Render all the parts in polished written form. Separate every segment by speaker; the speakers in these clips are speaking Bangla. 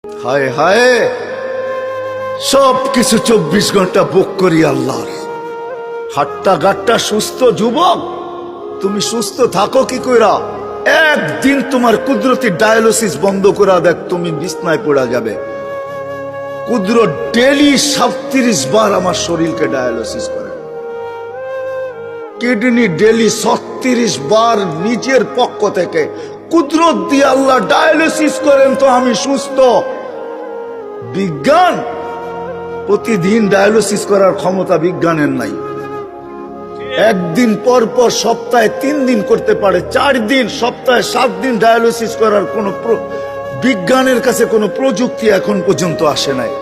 Speaker 1: হায় হায়, সব কিছু 24 ঘন্টা বুক করি আল্লাহর। হাট্টা গাট্টা সুস্থ যুবক, তুমি সুস্থ থাকো কি কইরা? একদিন তোমার কুদরতি ডায়ালিসিস বন্ধ করা দেখ, তুমি বিছনায় পড়া যাবে। কুদরত ডেলি 37 বার আমার শরীরকে ডায়ালিসিস করে, কিডনি ডেলি 36 বার নিজের পক্ষ থেকে কুদরত দিয়ে আল্লাহ ডায়ালিসিস করেন, তো আমি সুস্থ। বিজ্ঞান প্রতিদিন ডায়ালিসিস করার ক্ষমতা বিজ্ঞানের নাই। একদিন পর পর সপ্তাহে 3 দিন করতে পারে, 4 দিন, সপ্তাহে 7 দিন ডায়ালিসিস করার কোন বিজ্ঞানের কাছে কোনো প্রযুক্তি এখন পর্যন্ত আসে নাই।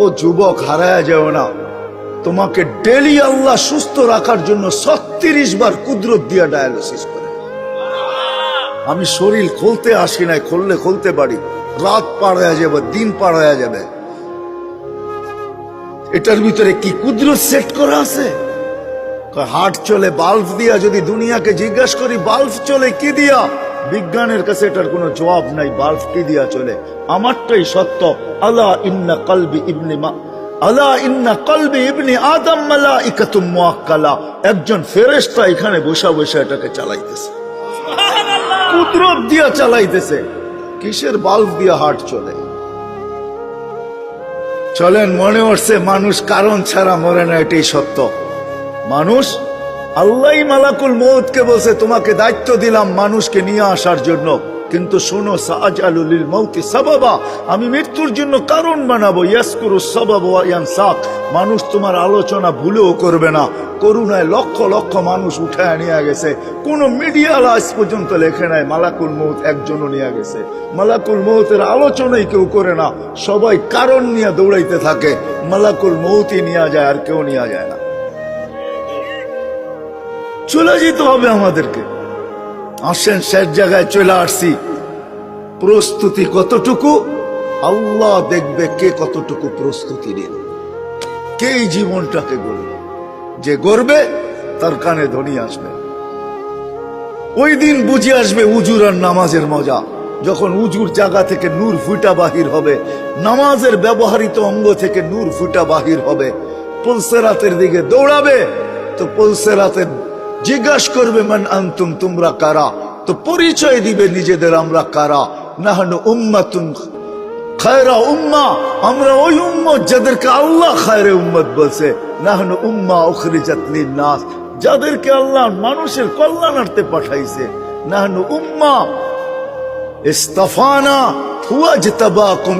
Speaker 1: ও যুবক, হারায়া যাও না, তোমাকে ডেলি আল্লাহ সুস্থ রাখার জন্য 36 বার কুদরত দিয়া ডায়ালিসিস করে। আমি শরীর খুলতে আসি নাই, খুললে খুলতে পারি, রাত পার হয়ে যাবে, দিন পার হয়ে যাবে। এটার ভিতরে কি কুদরত সেট করা আছে? হার্ট চলে বাল্ব দিয়া। যদি দুনিয়াকে জিজ্ঞাসা করি বাল্ব চলে কি দিয়া, বিজ্ঞানের কাছে এটার কোনো জবাব নাই। বাল্ব কি দিয়া চলে? আমারটাই সত্য। আলা ইন্না কলবি ইবনি আদম মালাইকাতুম মুআক্কালা। একজন ফেরেশতা এখানে বসা বসা এটাকে চালাইতেছে, কুদরত দিয়া চালাইতেছে। কিসের বাল্ব দিয়া হার্ট চলে? চলেন, মনে হচ্ছে মানুষ কারণ ছাড়া মরে না, এটাই সত্য। মানুষ, আল্লাহ মালাকুল মউতকে বলছে তোমাকে দায়িত্ব দিলাম মানুষকে নিয়ে আসার জন্য, কিন্তু শোনো, সাআজালু লিল মাউতি সাবাবা, আমি মৃত্যুর জন্য কারণ বানাবো। ইয়াসকুরু সাবাব ওয়া ইয়ানসাক, মানুষ তোমার আলোচনা ভুলেও করবে না। করুণায় লক্ষ লক্ষ মানুষ উঠায় নিয়ে গেছে, কোন মিডিয়া আজ পর্যন্ত লেখে নাই মালাকুল মউত একজনও নিয়ে গেছে। মালাকুল মউতের আলোচনাই কেউ করে না, সবাই কারণ নিয়ে দৌড়াইতে থাকে। মালাকুল মউতই নিয়ে যায়, আর কেউ নিয়ে যায় না। চলে যেতে হবে আমাদেরকে। আসেন, শেষ জায়গায় চলে আসছি। প্রস্তুতি কতটুকু আল্লাহ দেখবে, কে কতটুকু প্রস্তুতি নিল, কে এই জীবনটাকে গড়বে। যে গড়বে তার কানে ধ্বনি আসবে। ওই দিন বুঝে আসবে উজুর আর নামাজের মজা। যখন উজুর জায়গা থেকে নূর ফুটা বাহির হবে, নামাজের ব্যবহৃত অঙ্গ থেকে নূর ফুটা বাহির হবে। পুলসেরাতের দিকে দৌড়াবে, তো পুলসেরাতের জিজ্ঞাসা করবে মান আনতুম, তোমরা কারা? তো পরিচয় দিবে নিজেদের, আমরা কারা। নাহনু উম্মাতুন খায়রা উম্মাহ, আমরা ওই উম্মত যাদেরকে আল্লাহ খায়রে উম্মত বলছে। নাহনু উম্মাহ উখরিজাত লিন-নাস, যাদেরকে আল্লাহ মানুষের কল্যাণার্থে পাঠাইছে। নাহনু উম্মাহ ইসতাফানা ওয়াজতাবাকুম।